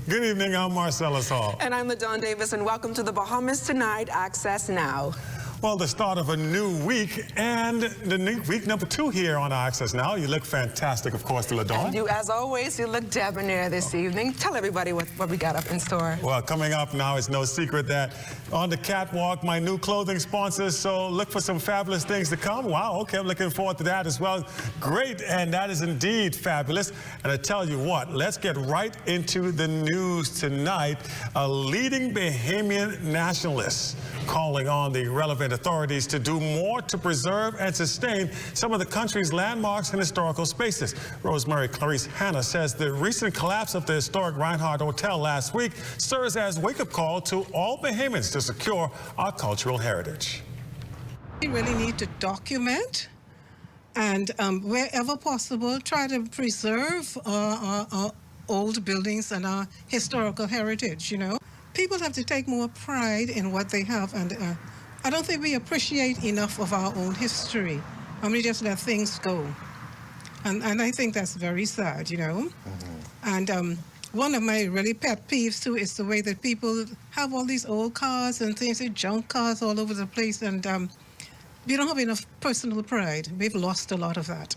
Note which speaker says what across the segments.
Speaker 1: Good evening, I'm Marcellus Hall.
Speaker 2: And I'm LaDawn Davis, and welcome to the Bahamas Tonight, Access Now.
Speaker 1: Well, the start of a new week, and the new week number 2 here on Access Now. You look fantastic, of course, LaDawn.
Speaker 2: And you, as always, you look debonair this evening. Tell everybody what we got up in store.
Speaker 1: Well, coming up now, it's no secret that on the catwalk, my new clothing sponsors, so look for some fabulous things to come. Wow, okay, I'm looking forward to that as well. Great, and that is indeed fabulous. And I tell you what, let's get right into the news tonight. A leading Bahamian nationalist calling on the relevant authorities to do more to preserve and sustain some of the country's landmarks and historical spaces. Rosemary Clarice Hanna says the recent collapse of the historic Reinhardt Hotel last week serves as a wake-up call to all Bahamians to secure our cultural heritage.
Speaker 3: We really need to document and wherever possible try to preserve our old buildings and our historical heritage, you know. People have to take more pride in what they have, and I don't think we appreciate enough of our own history. And we just let things go. And I think that's very sad, you know. And one of my really pet peeves, too, is the way that people have all these old cars and things, junk cars all over the place, and we don't have enough personal pride. We've lost a lot of that.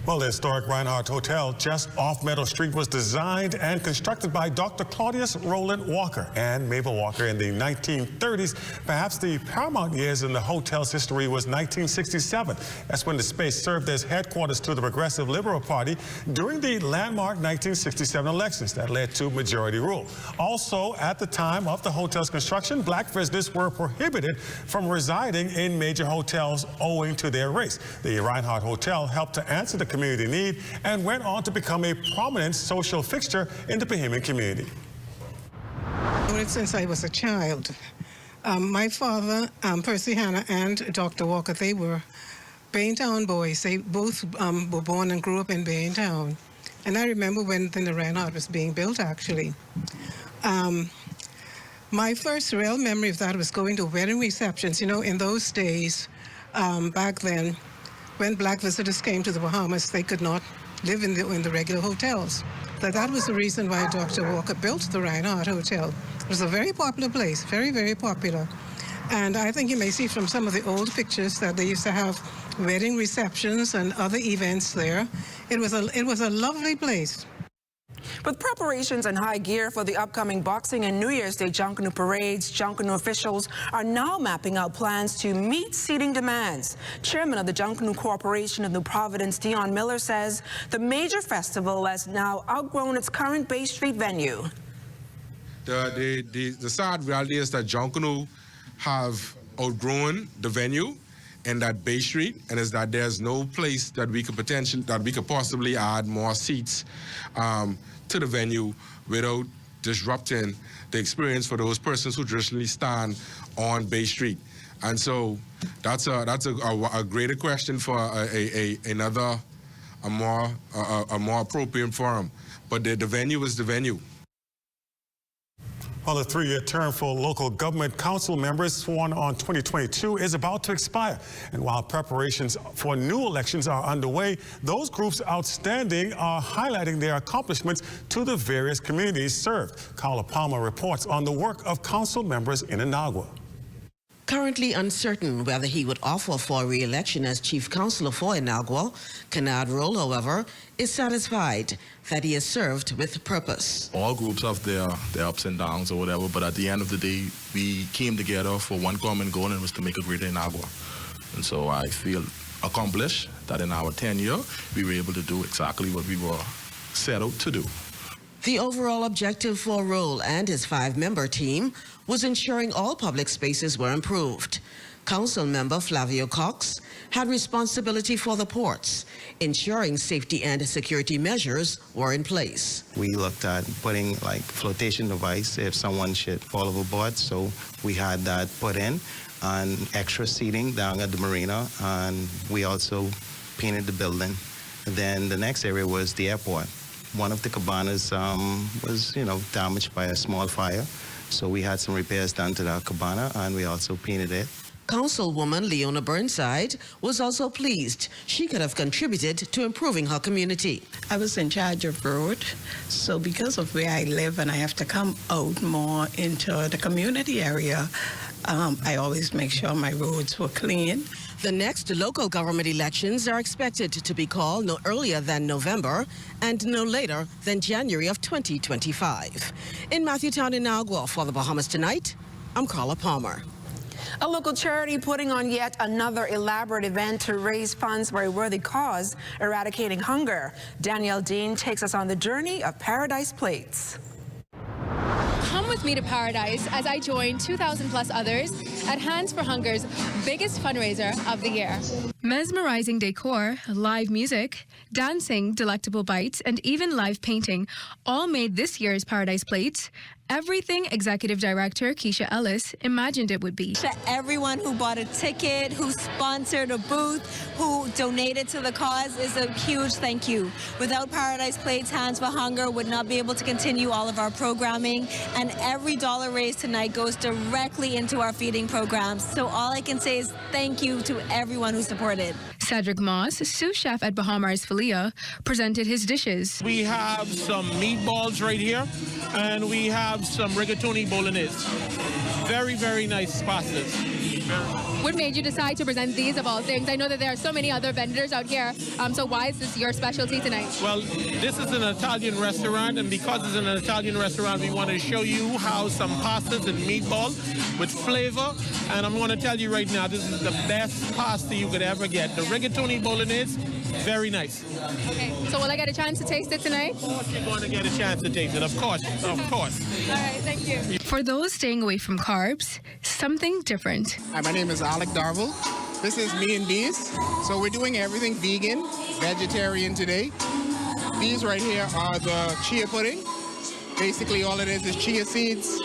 Speaker 1: Well, the historic Reinhardt Hotel just off Meadow Street was designed and constructed by Dr. Claudius Roland Walker and Mabel Walker in the 1930s. Perhaps the paramount years in the hotel's history was 1967. That's when the space served as headquarters to the Progressive Liberal Party during the landmark 1967 elections that led to majority rule. Also, at the time of the hotel's construction, black visitors were prohibited from residing in major hotels owing to their race. The Reinhardt Hotel helped to answer the community need and went on to become a prominent social fixture in the Bahamian community.
Speaker 3: Since I was a child, my father, Percy Hanna, and Dr. Walker, they were Baintown boys. They both were born and grew up in Baintown. And I remember when the Reinhardt was being built, actually. My first real memory of that was going to wedding receptions. You know, in those days, back then, when black visitors came to the Bahamas, they could not live in the regular hotels. So that was the reason why Dr. Walker built the Reinhardt Hotel. It was a very popular place, very, very popular. And I think you may see from some of the old pictures that they used to have wedding receptions and other events there. It was a lovely place.
Speaker 2: With preparations in high gear for the upcoming Boxing and New Year's Day Junkanoo parades, Junkanoo officials are now mapping out plans to meet seating demands. Chairman of the Junkanoo Corporation of New Providence, Dion Miller, says the major festival has now outgrown its current Bay Street venue.
Speaker 4: The sad reality is that Junkanoo have outgrown the venue in that Bay Street, and is that there's no place that we could possibly add more seats to the venue without disrupting the experience for those persons who traditionally stand on Bay Street. And so that's a greater question for a more appropriate forum. But the venue is the venue.
Speaker 1: Well, the 3-year term for local government council members sworn on 2022 is about to expire. And while preparations for new elections are underway, those groups outstanding are highlighting their accomplishments to the various communities served. Carla Palmer reports on the work of council members in Inagua.
Speaker 5: Currently uncertain whether he would offer for re-election as chief councilor for Inagua, Kennard Roll, however, is satisfied that he has served with purpose.
Speaker 6: All groups have their ups and downs or whatever, but at the end of the day, we came together for one common goal, and it was to make a greater Inagua. And so I feel accomplished that in our tenure, we were able to do exactly what we were set out to do.
Speaker 5: The overall objective for Roll and his 5-member team was ensuring all public spaces were improved. Council member Flavio Cox had responsibility for the ports, ensuring safety and security measures were in place.
Speaker 7: We looked at putting like flotation device if someone should fall overboard, so we had that put in, and extra seating down at the marina, and we also painted the building. And then the next area was the airport. One of the cabanas was, damaged by a small fire. So we had some repairs done to that cabana, and we also painted it.
Speaker 5: Councilwoman Leona Burnside was also pleased she could have contributed to improving her community.
Speaker 8: I was in charge of road, so because of where I live and I have to come out more into the community area, I always make sure my roads were clean.
Speaker 5: The next local government elections are expected to be called no earlier than November and no later than January of 2025. In Matthewtown, Inagua, for the Bahamas Tonight, I'm Carla Palmer.
Speaker 2: A local charity putting on yet another elaborate event to raise funds for a worthy cause, eradicating hunger. Danielle Dean takes us on the journey of Paradise Plates.
Speaker 9: Come with me to Paradise as I join 2,000 plus others at Hands for Hunger's biggest fundraiser of the year. Mesmerizing decor, live music, dancing, delectable bites, and even live painting all made this year's Paradise Plates everything Executive Director Keisha Ellis imagined it would be.
Speaker 10: To everyone who bought a ticket, who sponsored a booth, who donated to the cause is a huge thank you. Without Paradise Plates, Hands for Hunger would not be able to continue all of our programming, and every dollar raised tonight goes directly into our feeding programs. So all I can say is thank you to everyone who supported.
Speaker 9: Cedric Moss, sous chef at Bahamas Filia, presented his dishes.
Speaker 11: We have some meatballs right here, and we have some rigatoni bolognese. Very, very nice pastas.
Speaker 9: What made you decide to present these of all things? I know that there are so many other vendors out here, so why is this your specialty tonight?
Speaker 11: Well, this is an Italian restaurant, and because it's an Italian restaurant, we want to show you how some pastas and meatball with flavor, and I'm going to tell you right now, this is the best pasta you could ever get. The rigatoni bolognese, very nice.
Speaker 9: Okay, so will I get a chance to taste it tonight?
Speaker 11: Of course you're going to get a chance to taste it, of course, of course.
Speaker 9: All right, thank you. For those staying away from carbs, something different.
Speaker 12: Hi, my name is Alec Darvel. This is Me and Bees. So we're doing everything vegan, vegetarian today. These right here are the chia pudding. Basically all it is chia seeds,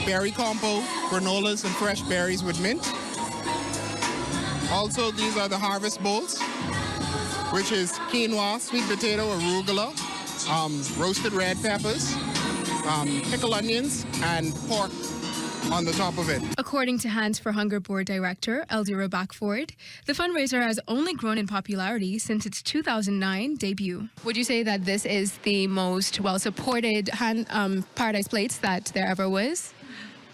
Speaker 12: berry compote, granolas, and fresh berries with mint. Also, these are the harvest bowls, which is quinoa, sweet potato, arugula, roasted red peppers, pickled onions, and pork on the top of it.
Speaker 9: According to Hands for Hunger Board Director Eldira Backford, the fundraiser has only grown in popularity since its 2009 debut. Would you say that this is the most well-supported Paradise Plates that there ever was?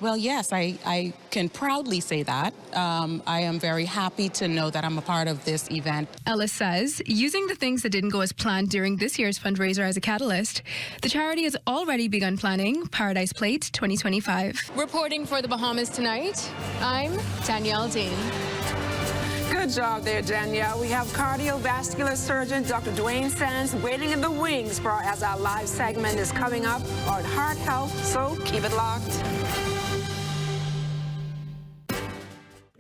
Speaker 13: Well, yes, I can proudly say that. I am very happy to know that I'm a part of this event.
Speaker 9: Ellis says, using the things that didn't go as planned during this year's fundraiser as a catalyst, the charity has already begun planning Paradise Plate 2025. Reporting for the Bahamas Tonight, I'm Danielle Dean.
Speaker 2: Good job there, Danielle. We have cardiovascular surgeon Dr. Dwayne Sands waiting in the wings for as our live segment is coming up on Heart Health, so keep it locked.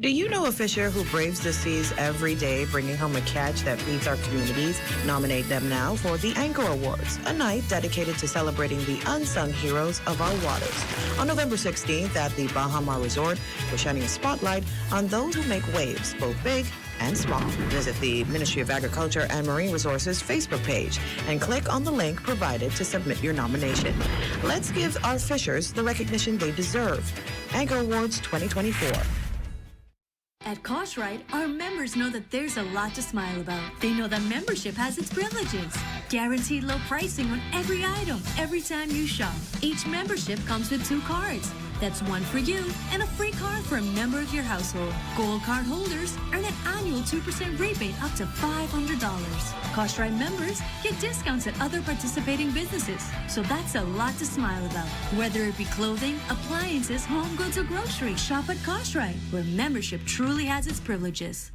Speaker 14: Do you know a fisher who braves the seas every day, bringing home a catch that feeds our communities? Nominate them now for the Anchor Awards, a night dedicated to celebrating the unsung heroes of our waters. On November 16th at the Bahamas Resort, we're shining a spotlight on those who make waves, both big and small. Visit the Ministry of Agriculture and Marine Resources Facebook page and click on the link provided to submit your nomination. Let's give our fishers the recognition they deserve. Anchor Awards 2024.
Speaker 15: At Koshright, our members know that there's a lot to smile about. They know that membership has its privileges. Guaranteed low pricing on every item, every time you shop. Each membership comes with 2 cards. That's one for you and a free card for a member of your household. Gold card holders earn an annual 2% rebate up to $500. Koshright members get discounts at other participating businesses. So that's a lot to smile about. Whether it be clothing, appliances, home goods, or groceries, shop at Koshright, where membership truly has its privileges.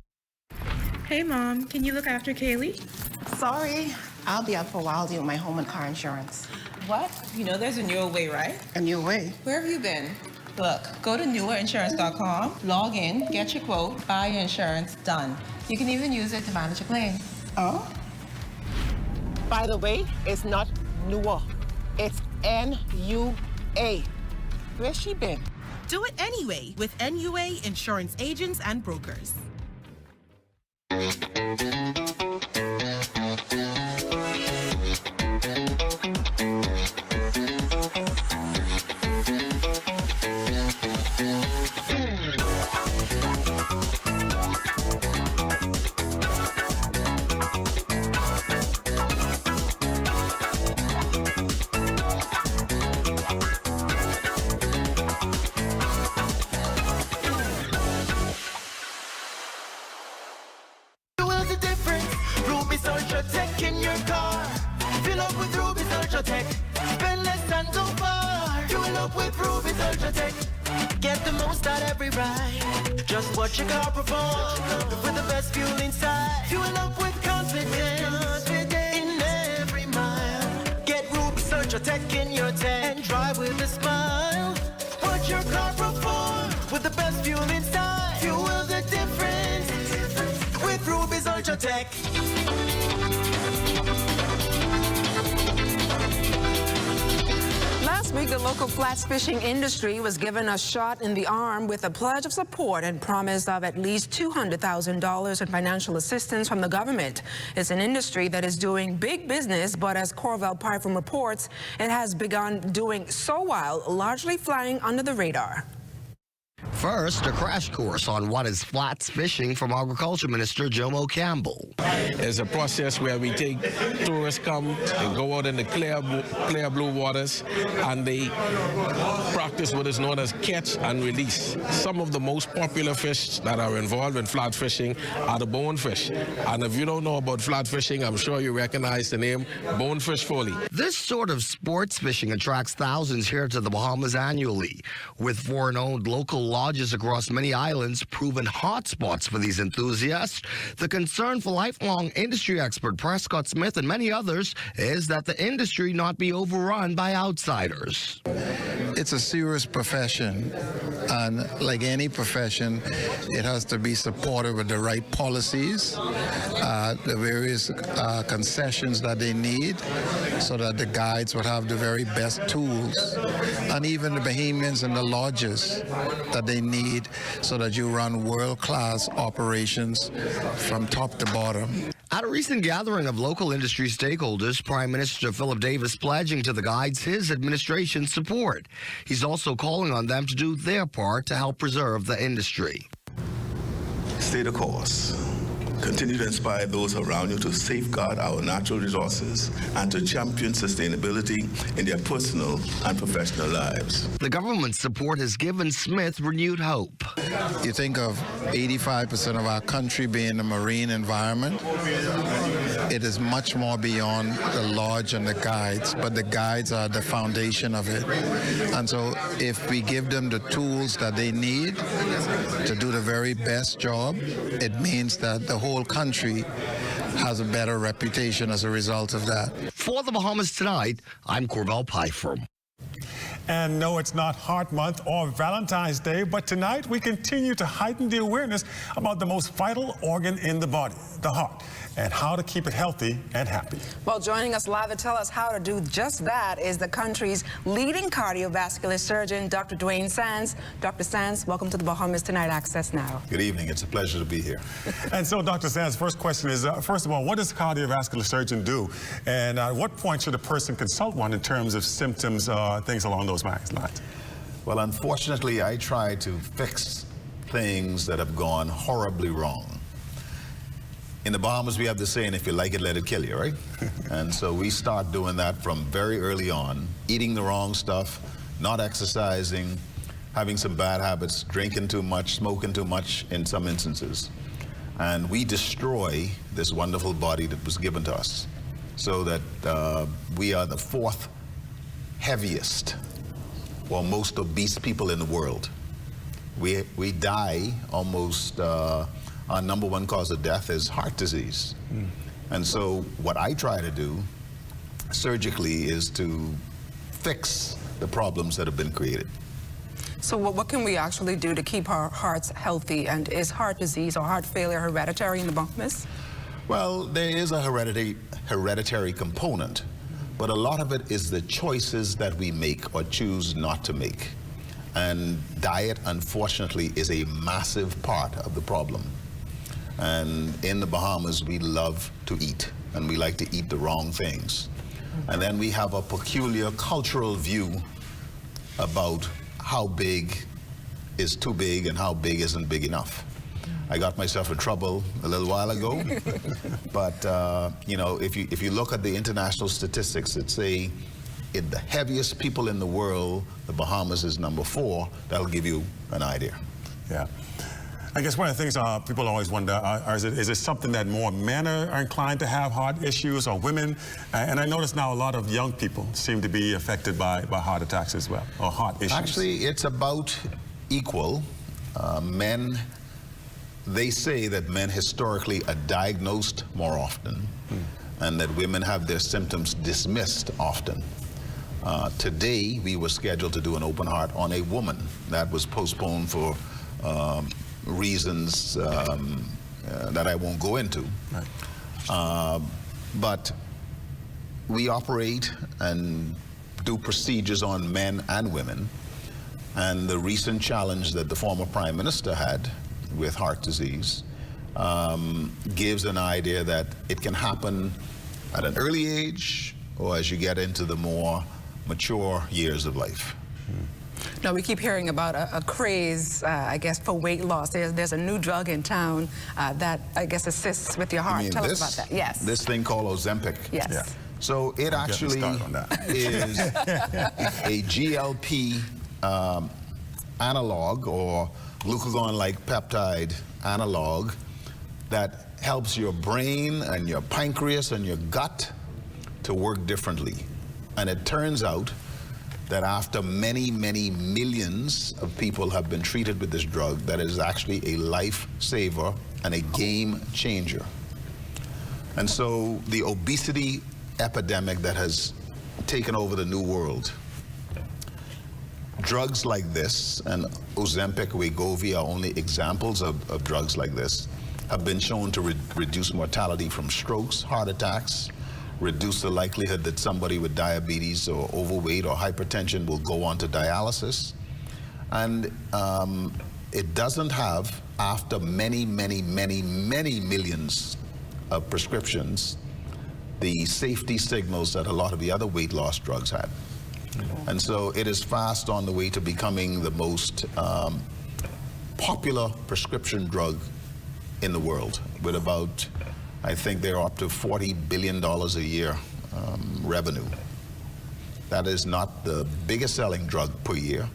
Speaker 16: Hey, Mom, can you look after Kaylee?
Speaker 17: Sorry, I'll be out for a while doing my home and car insurance.
Speaker 18: What? You know there's a newer way, right?
Speaker 17: A new way?
Speaker 18: Where have you been? Look, go to newerinsurance.com, log in, get your quote, buy your insurance, done. You can even use it to manage a claim.
Speaker 17: Oh? By the way, it's not newer. It's N-U-A. Where's she been?
Speaker 19: Do it anyway with NUA Insurance Agents and Brokers.
Speaker 20: Ultratech. Spend less and go far. Fuel up with Ruby's Ultratech. Get the most out every ride. Just watch your car perform with the best fuel inside. Fuel up with confidence in every mile. Get Ruby's Ultratech in your tank and drive with a smile. Watch your car perform with the best fuel inside. Fuel the difference with Ruby's Ultratech.
Speaker 2: Last week, the local flats fishing industry was given a shot in the arm with a pledge of support and promise of at least $200,000 in financial assistance from the government. It's an industry that is doing big business, but as Corval Python reports, it has begun doing so while largely flying under the radar.
Speaker 21: First, a crash course on what is flats fishing from Agriculture Minister Jomo Campbell.
Speaker 22: It's a process where we take tourists come and go out in the clear blue waters and they practice what is known as catch and release. Some of the most popular fish that are involved in flat fishing are the bonefish. And if you don't know about flat fishing, I'm sure you recognize the name bonefish foley.
Speaker 21: This sort of sports fishing attracts thousands here to the Bahamas annually, with foreign-owned local lodges across many islands proven hotspots for these enthusiasts. The concern for lifelong industry expert Prescott Smith and many others is that the industry not be overrun by outsiders.
Speaker 23: It's a serious profession, and like any profession, it has to be supported with the right policies, the various concessions that they need, so that the guides would have the very best tools, and even the Bahamians and the lodges that they need, so that you run world-class operations from top to bottom.
Speaker 21: At a recent gathering of local industry stakeholders, Prime Minister Philip Davis pledging to the guides his administration's support. He's also calling on them to do their part to help preserve the industry.
Speaker 24: Stay the course. Continue to inspire those around you to safeguard our natural resources and to champion sustainability in their personal and professional lives.
Speaker 21: The government's support has given Smith renewed hope.
Speaker 23: You think of 85% of our country being a marine environment. It is much more beyond the lodge and the guides, but the guides are the foundation of it. And so if we give them the tools that they need to do the very best job, it means that the whole country has a better reputation as a result of that.
Speaker 21: For the Bahamas Tonight, I'm Corval Python.
Speaker 1: And no, it's not Heart Month or Valentine's Day, but tonight we continue to heighten the awareness about the most vital organ in the body, the heart, and how to keep it healthy and happy.
Speaker 2: Well, joining us live to tell us how to do just that is the country's leading cardiovascular surgeon, Dr. Dwayne Sands. Dr. Sands, welcome to the Bahamas Tonight Access Now.
Speaker 25: Good evening. It's a pleasure to be here.
Speaker 1: And so, Dr. Sands, first question is, first of all, what does a cardiovascular surgeon do? And at what point should a person consult one in terms of symptoms, things along those lines?
Speaker 25: Well, unfortunately, I try to fix things that have gone horribly wrong. In the Bahamas, we have the saying, if you like it, let it kill you, right? And so we start doing that from very early on, eating the wrong stuff, not exercising, having some bad habits, drinking too much, smoking too much in some instances. And we destroy this wonderful body that was given to us, so that we are the fourth heaviest or most obese people in the world. We die almost, our number one cause of death is heart disease. And so what I try to do surgically is to fix the problems that have been created.
Speaker 2: So what can we actually do to keep our hearts healthy? And is heart disease or heart failure hereditary in the Bahamas?
Speaker 25: Well, there is a hereditary component, but a lot of it is the choices that we make or choose not to make. And diet, unfortunately, is a massive part of the problem. And in the Bahamas, we love to eat, and we like to eat the wrong things. And then we have a peculiar cultural view about how big is too big and how big isn't big enough. I got myself in trouble a little while ago, but you know, if you look at the international statistics that say the heaviest people in the world, the Bahamas is number 4, that'll give you an idea.
Speaker 1: Yeah. I guess one of the things people always wonder, is it something that more men are inclined to have heart issues or women? And I notice now a lot of young people seem to be affected by heart attacks as well, or heart issues.
Speaker 25: Actually, it's about equal. Men, they say that men historically are diagnosed more often and that women have their symptoms dismissed often. Today, we were scheduled to do an open heart on a woman. That was postponed for reasons that I won't go into. Right. But we operate and do procedures on men and women. And the recent challenge that the former Prime Minister had with heart disease gives an idea that it can happen at an early age or as you get into the more mature years of life.
Speaker 2: Now, we keep hearing about a craze, I guess, for weight loss. There's a new drug in town that, I guess, assists with your heart. Tell us about that. Yes.
Speaker 25: This thing called Ozempic.
Speaker 2: Yes. Yeah.
Speaker 25: So it actually is a GLP analog or glucagon-like peptide analog that helps your brain and your pancreas and your gut to work differently. And it turns out that after many, many millions of people have been treated with this drug, that it is actually a lifesaver and a game changer. And so the obesity epidemic that has taken over the new world, drugs like this, and Ozempic, Wegovy are only examples of drugs like this, have been shown to reduce mortality from strokes, heart attacks, reduce the likelihood that somebody with diabetes or overweight or hypertension will go on to dialysis. And it doesn't have, after many, many, many, many millions of prescriptions, the safety signals that a lot of the other weight loss drugs had. And so it is fast on the way to becoming the most popular prescription drug in the world, with about, I think they're up to $40 billion a year revenue. That is not the biggest selling drug per year,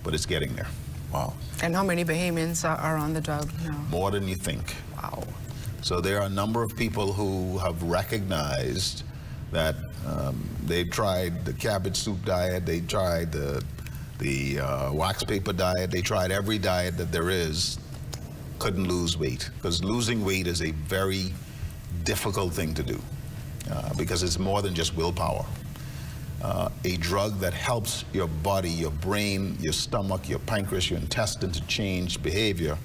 Speaker 25: but it's getting there.
Speaker 1: Wow.
Speaker 2: And how many Bahamians are on the drug now?
Speaker 25: More than you think.
Speaker 2: Wow. So
Speaker 25: there are a number of people who have recognized that they've tried the cabbage soup diet, they tried the wax paper diet, they tried every diet that there is, couldn't lose weight. Because losing weight is a very difficult thing to do because it's more than just willpower. A drug that helps your body, your brain, your stomach, your pancreas, your intestine to change behavior,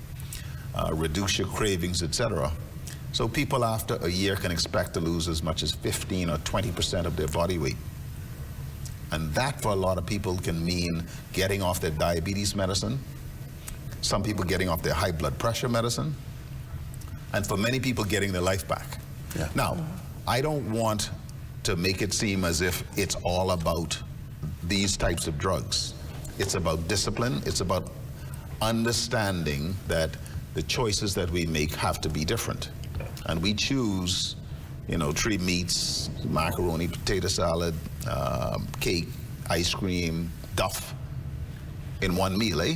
Speaker 25: reduce your cravings, etc. So people after a year can expect to lose as much as 15 or 20% of their body weight. And that for a lot of people can mean getting off their diabetes medicine, some people getting off their high blood pressure medicine, and for many people getting their life back. Yeah. Now, I don't want to make it seem as if it's all about these types of drugs. It's about discipline, it's about understanding that the choices that we make have to be different. And we choose, you know, 3 meats, macaroni, potato salad, cake, ice cream, duff in one meal, eh?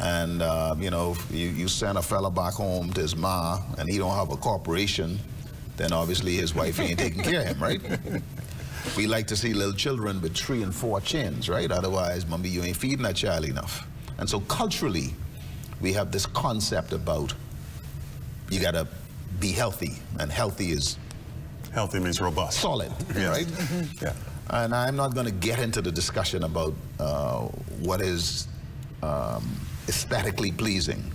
Speaker 25: And, you know, you send a fella back home to his ma and he don't have a corporation, then obviously his wife ain't taking care of him, right? We like to see little children with 3 and 4 chins, right? Otherwise, mommy, you ain't feeding that child enough. And so culturally, we have this concept about you gotta be healthy, and healthy is...
Speaker 1: Healthy means robust.
Speaker 25: Solid, right? Yeah. And I'm not gonna get into the discussion about what is aesthetically pleasing.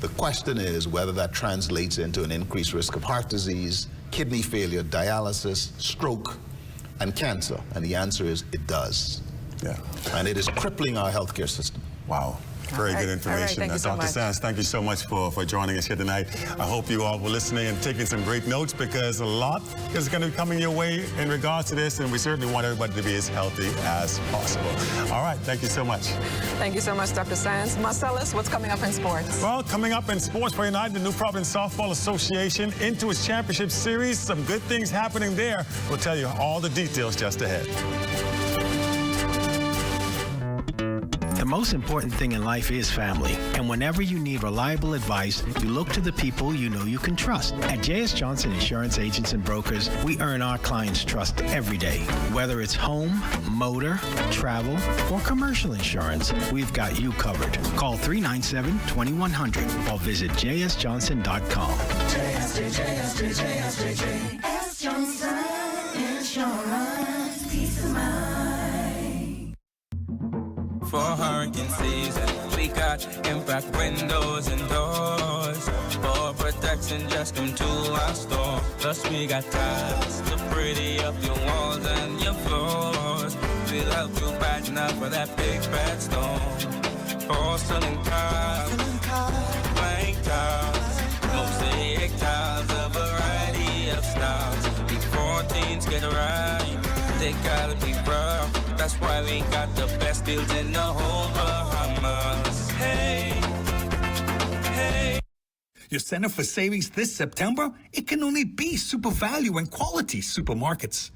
Speaker 25: The question is whether that translates into an increased risk of heart disease, kidney failure, dialysis, stroke, and cancer. And the answer is it does. Yeah. And it is crippling our healthcare system.
Speaker 1: Wow. Very good information. Dr. Sands, thank you so much for joining us here tonight. I hope you all were listening and taking some great notes because a lot is going to be coming your way in regards to this, and we certainly want everybody to be as healthy as possible. All right, thank you so much.
Speaker 2: Thank you so much, Dr. Sands. Marcellus, what's coming up in sports?
Speaker 1: Well, coming up in sports for tonight, the New Providence Softball Association into its championship series. Some good things happening there. We'll tell you all the details just ahead.
Speaker 3: most important thing in life is family. And whenever you need reliable advice, you look to the people you know you can trust. At J.S. Johnson Insurance Agents and Brokers, we earn our clients' trust every day. Whether it's home, motor, travel, or commercial insurance, we've got you covered. Call 397-2100 or visit jsjohnson.com.
Speaker 20: JS Johnson Insurance, peace of mind.
Speaker 4: For hurricane season, we got impact windows and doors. For protection, just come to our store. Plus we got tiles to pretty up your walls and your floors. We'll help you brighten up for that big bad storm. Porcelain tiles, blank tiles, mosaic tiles, a variety of styles. Before teens get right, they gotta be rough. That's why we got the best deals in the whole Bahamas. Hey, hey.
Speaker 6: Your center for savings this September? It can only be Super Value and Quality Supermarkets.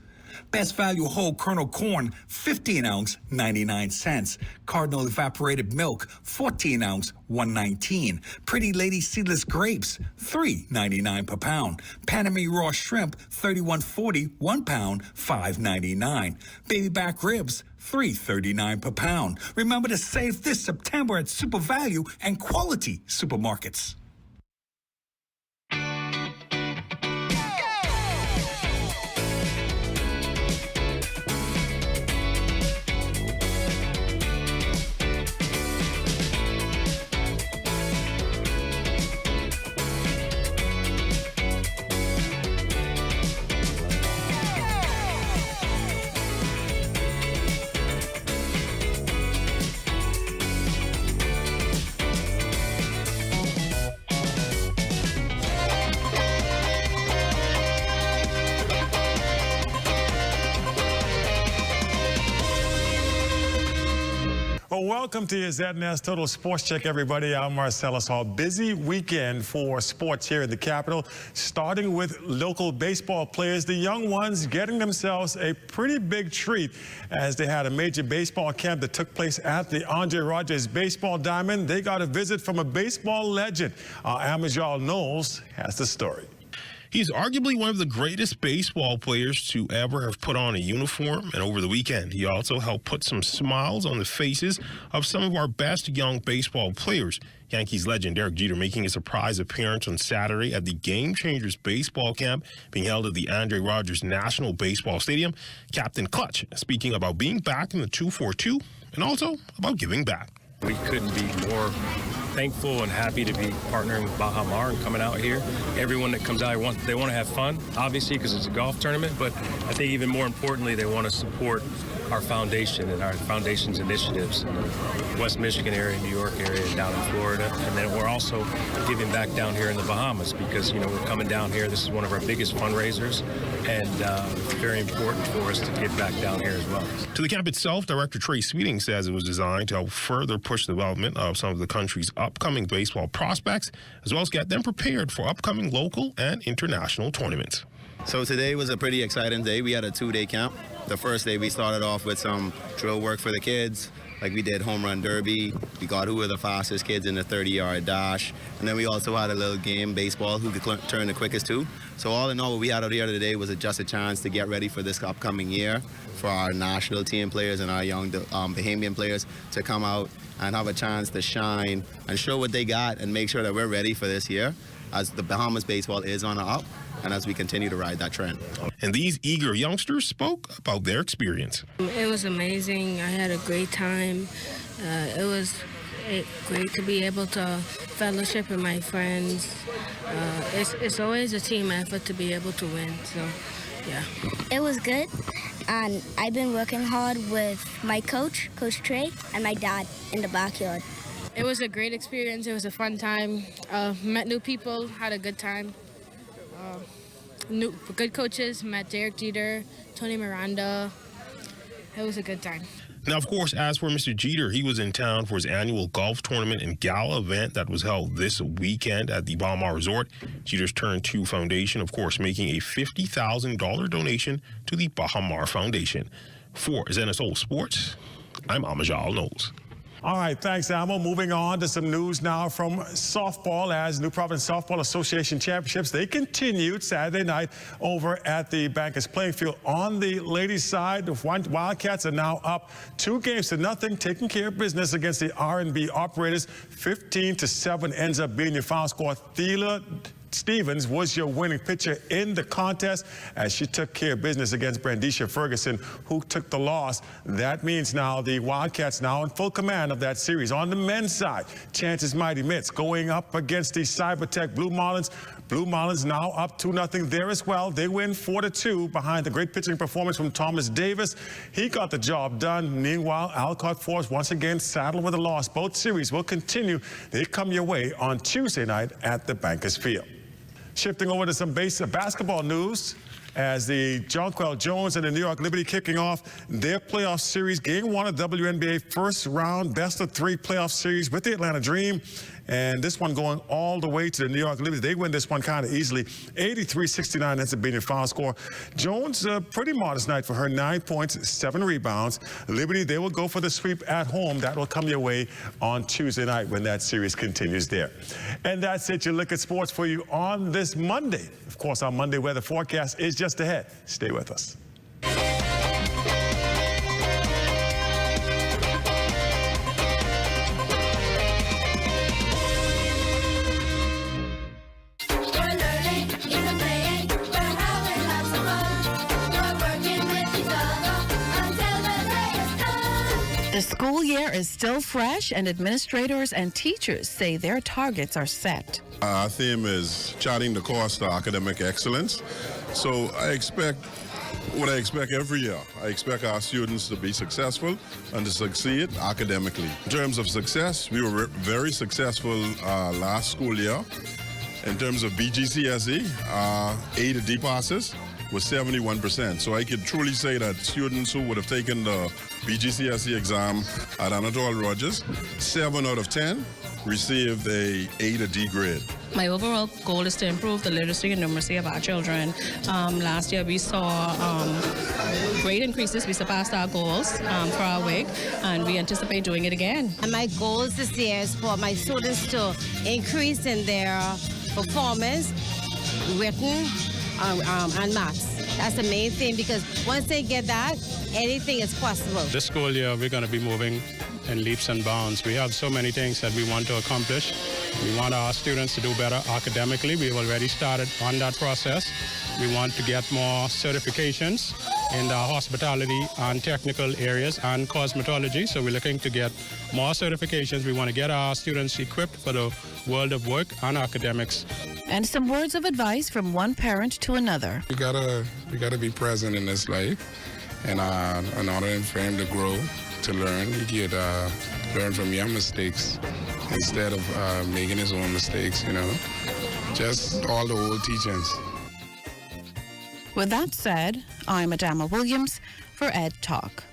Speaker 6: Best Value Whole Kernel Corn, 15 ounce, 99 cents. Cardinal Evaporated Milk, 14 ounce, 119. Pretty Lady Seedless Grapes, $3.99 per pound. Panama Raw Shrimp, $31.40, 1 pound, $5.99. Baby Back Ribs, $3.39 per pound. Remember to save this September at Super Value and Quality Supermarkets.
Speaker 1: Well, welcome to your ZNS Total Sports Check, everybody. I'm Marcellus Hall. Busy weekend for sports here in the capital, starting with local baseball players, the young ones getting themselves a pretty big treat as they had a major baseball camp that took place at the Andre Rogers Baseball Diamond. They got a visit from a baseball legend. Amajal Knowles has the story.
Speaker 7: He's arguably one of the greatest baseball players to ever have put on a uniform, and over the weekend, he also helped put some smiles on the faces of some of our best young baseball players. Yankees legend Derek Jeter making a surprise appearance on Saturday at the Game Changers baseball camp being held at the Andre Rogers National Baseball Stadium. Captain Clutch speaking about being back in the 2-4-2 and also about giving back.
Speaker 8: We couldn't be more thankful and happy to be partnering with Bahamas and coming out here. Everyone that comes out here, they want to have fun, obviously, because it's a golf tournament, but I think even more importantly, they want to support our foundation and our foundation's initiatives in the West Michigan area, New York area, and down in Florida. And then we're also giving back down here in the Bahamas because, you know, we're coming down here. This is one of our biggest fundraisers, and it's very important for us to get back down here as well.
Speaker 7: To the camp itself, Director Trey Sweeting says it was designed to help further push the development of some of the country's upcoming baseball prospects, as well as get them prepared for upcoming local and international tournaments.
Speaker 26: So today was a pretty exciting day. We had a 2-day camp. The first day we started off with some drill work for the kids. Like we did home run derby. We got who were the fastest kids in the 30-yard dash. And then we also had a little game, baseball, who could turn the quickest too. So all in all, what we had out here today was just a chance to get ready for this upcoming year for our national team players and our young Bahamian players to come out and have a chance to shine and show what they got and make sure that we're ready for this year as the Bahamas baseball is on the up and as we continue to ride that trend.
Speaker 7: And these eager youngsters spoke about their experience.
Speaker 27: It was amazing. I had a great time. It was great to be able to fellowship with my friends. It's always a team effort to be able to win, so yeah.
Speaker 28: It was good, and I've been working hard with my coach, Coach Trey, and my dad in the backyard.
Speaker 9: It was a great experience. It was a fun time. Met new people, had a good time. Good coaches, met Derek Jeter, Tony Miranda. It was a good time.
Speaker 7: Now, of course, as for Mr. Jeter, he was in town for his annual golf tournament and gala event that was held this weekend at the Bahamas Resort. Jeter's Turn 2 Foundation, of course, making a $50,000 donation to the Bahamas Foundation. For ZNS Sports, I'm Amajal Knowles.
Speaker 1: All right, thanks, Almo. Moving on to some news now from softball, as New Providence Softball Association Championships, they continued Saturday night over at the Bankers Playing Field. On the ladies' side, the Wildcats are now up 2-0, taking care of business against the R&B Operators. 15-7 ends up being your final score. Thela Stevens was your winning pitcher in the contest as she took care of business against Brandisha Ferguson, who took the loss. That means now the Wildcats now in full command of that series. On the men's side, Chance's Mighty Mitts going up against the Cybertech Blue Marlins. Blue Marlins now up 2-0 there as well. They win 4-2 behind the great pitching performance from Thomas Davis. He got the job done. Meanwhile, Alcott Force once again saddled with a loss. Both series will continue. They come your way on Tuesday night at the Bankers Field. Shifting over to some basketball news, as the Jonquel Jones and the New York Liberty kicking off their playoff series. Game 1 of WNBA first round best-of-3 playoff series with the Atlanta Dream. And this one going all the way to the New York Liberty. They win this one kind of easily. 83-69 ends up being the final score. Jones, pretty modest night for her. 9 points, 7 rebounds. Liberty, they will go for the sweep at home. That will come your way on Tuesday night when that series continues there. And that's it. Your look at sports for you on this Monday. Of course, our Monday weather forecast is just ahead. Stay with us.
Speaker 5: The school year is still fresh, and administrators and teachers say their targets are set.
Speaker 10: Our theme is charting the course to academic excellence. So I expect what I expect every year. I expect our students to be successful and to succeed academically. In terms of success, we were very successful last school year. In terms of BGCSE, A to D passes was 71%. So I could truly say that students who would have taken the BGCSE exam at Anatole Rogers, 7 out of 10 received a A to D grade.
Speaker 11: My overall goal is to improve the literacy and numeracy of our children. Last year we saw great increases. We surpassed our goals for our week, and we anticipate doing it again.
Speaker 12: And my goals this year is for my students to increase in their performance, written, and maths. That's the main thing, because once they get that, anything is possible.
Speaker 13: This school year, we're going to be moving in leaps and bounds. We have so many things that we want to accomplish. We want our students to do better academically. We've already started on that process. We want to get more certifications in the hospitality and technical areas and cosmetology. So we're looking to get more certifications. We want to get our students equipped for the world of work and academics.
Speaker 5: And some words of advice from one parent to another.
Speaker 14: We gotta be present in this life, and in order for him to grow, to learn, he could learn from your mistakes instead of making his own mistakes, you know. Just all the old teachings.
Speaker 5: With that said, I'm Adama Williams for Ed Talk.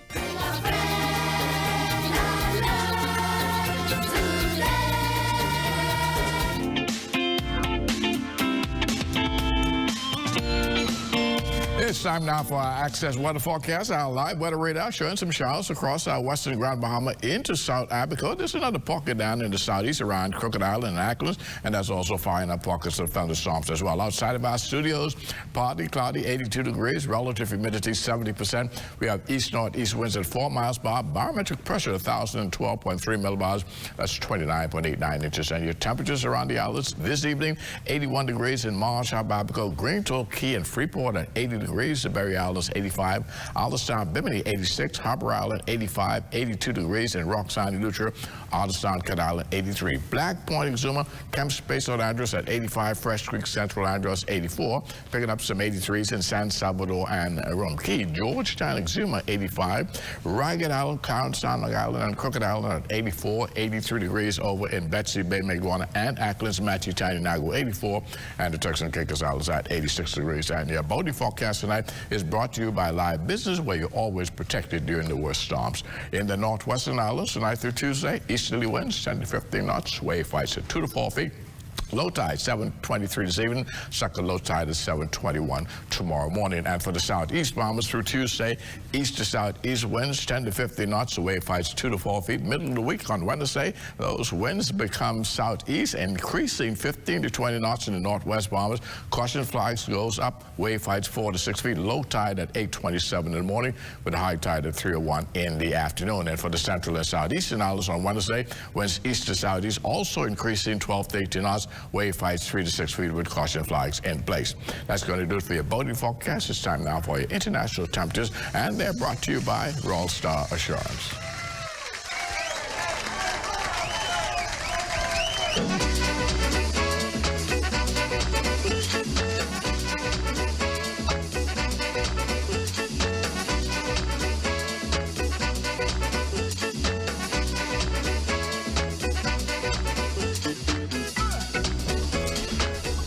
Speaker 15: It's time now for our Access Weather Forecast, our live weather radar showing some showers across our western Grand Bahama into South Abaco. There's another pocket down in the southeast around Crooked Island and Ackland, and that's also fine up pockets of thunderstorms as well. Outside of our studios, partly cloudy, 82 degrees, relative humidity 70%. We have east-northeast winds at 4 miles per hour, barometric pressure 1,012.3 millibars. That's 29.89 inches. And your temperatures around the outlets this evening, 81 degrees in Marsh, Abaco, Greenville, Key, and Freeport at 80 degrees. The Berry Islands 85, Alderstown, Bimini 86, Harper Island 85, 82 degrees in Roxanne, Lutra, Alderstown, Cut Island 83, Black Point, Exuma, Kemp Space, St. Andrews at 85, Fresh Creek, Central Andros 84, picking up some 83s in San Salvador and Rome Key, Georgetown, Exuma 85, Ragged Island, Cowanstown, Long Island, and Crooked Island at 84, 83 degrees over in Betsy Bay, Maguana, and Ackland's Matthew Tiny Nagu 84, and the Turks and Caicos Islands at 86 degrees. And your boating forecast tonight is brought to you by Live Business, where you're always protected during the worst storms. In the northwestern islands, tonight through Tuesday, easterly winds 10 to 15 knots, wave heights at 2 to 4 feet. Low tide 7:23 this evening. Second low tide is 7:21 tomorrow morning. And for the southeast Bahamas through Tuesday, east to southeast winds 10 to 15 knots. The wave heights 2 to 4 feet. Middle of the week on Wednesday, those winds become southeast, increasing 15 to 20 knots in the northwest Bahamas. Caution flags goes up. Wave heights 4 to 6 feet. Low tide at 8:27 in the morning, with a high tide at 3:01 in the afternoon. And for the central and southeastern islands on Wednesday, winds east to southeast also increasing 12 to 18 knots. Wave heights 3 to 6 feet with caution flags in place. That's going to do it for your boating forecast. It's time now for your international temperatures, and they're brought to you by Royal Star Assurance.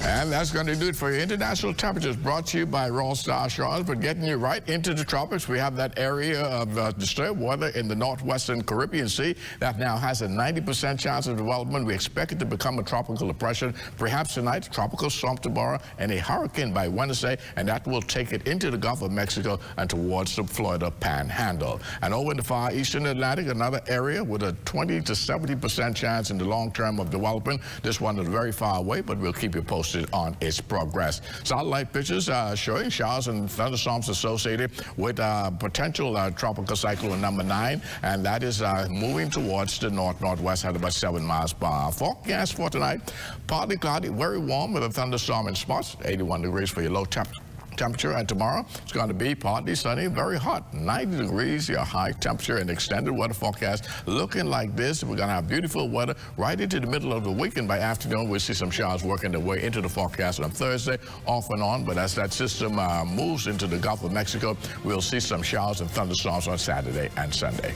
Speaker 15: And that's going to do it for your international temperatures, brought to you by Royal Star Assurance. But getting you right into the tropics, we have that area of disturbed weather in the northwestern Caribbean Sea that now has a 90% chance of development. We expect it to become a tropical depression, perhaps tonight, tropical storm tomorrow, and a hurricane by Wednesday, and that will take it into the Gulf of Mexico and towards the Florida Panhandle. And over in the far eastern Atlantic, another area with a 20 to 70% chance in the long term of development. This one is very far away, but we'll keep you posted on its progress. Satellite pictures showing showers and thunderstorms associated with potential tropical cyclone number 9, and that is moving towards the north-northwest at about 7 miles per hour. Forecast for tonight, partly cloudy, very warm with a thunderstorm in spots, 81 degrees for your low temperature. And tomorrow it's going to be partly sunny, very hot, 90 degrees, your high temperature, and extended weather forecast looking like this. We're going to have beautiful weather right into the middle of the weekend. By afternoon, we'll see some showers working their way into the forecast on Thursday, off and on. But as that system moves into the Gulf of Mexico, we'll see some showers and thunderstorms on Saturday and Sunday.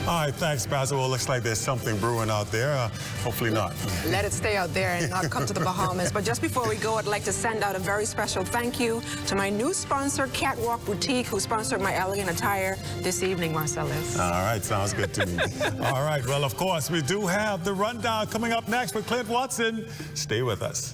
Speaker 1: All right, thanks, Basil. Well, looks like there's something brewing out there. Hopefully not.
Speaker 2: Let it stay out there and not come to the Bahamas. But just before we go, I'd like to send out a very special thank you to my new sponsor, Catwalk Boutique, who sponsored my elegant attire this evening, Marcellus.
Speaker 1: All right, sounds good to me. All right, well, of course, we do have the rundown coming up next with Clint Watson. Stay with us.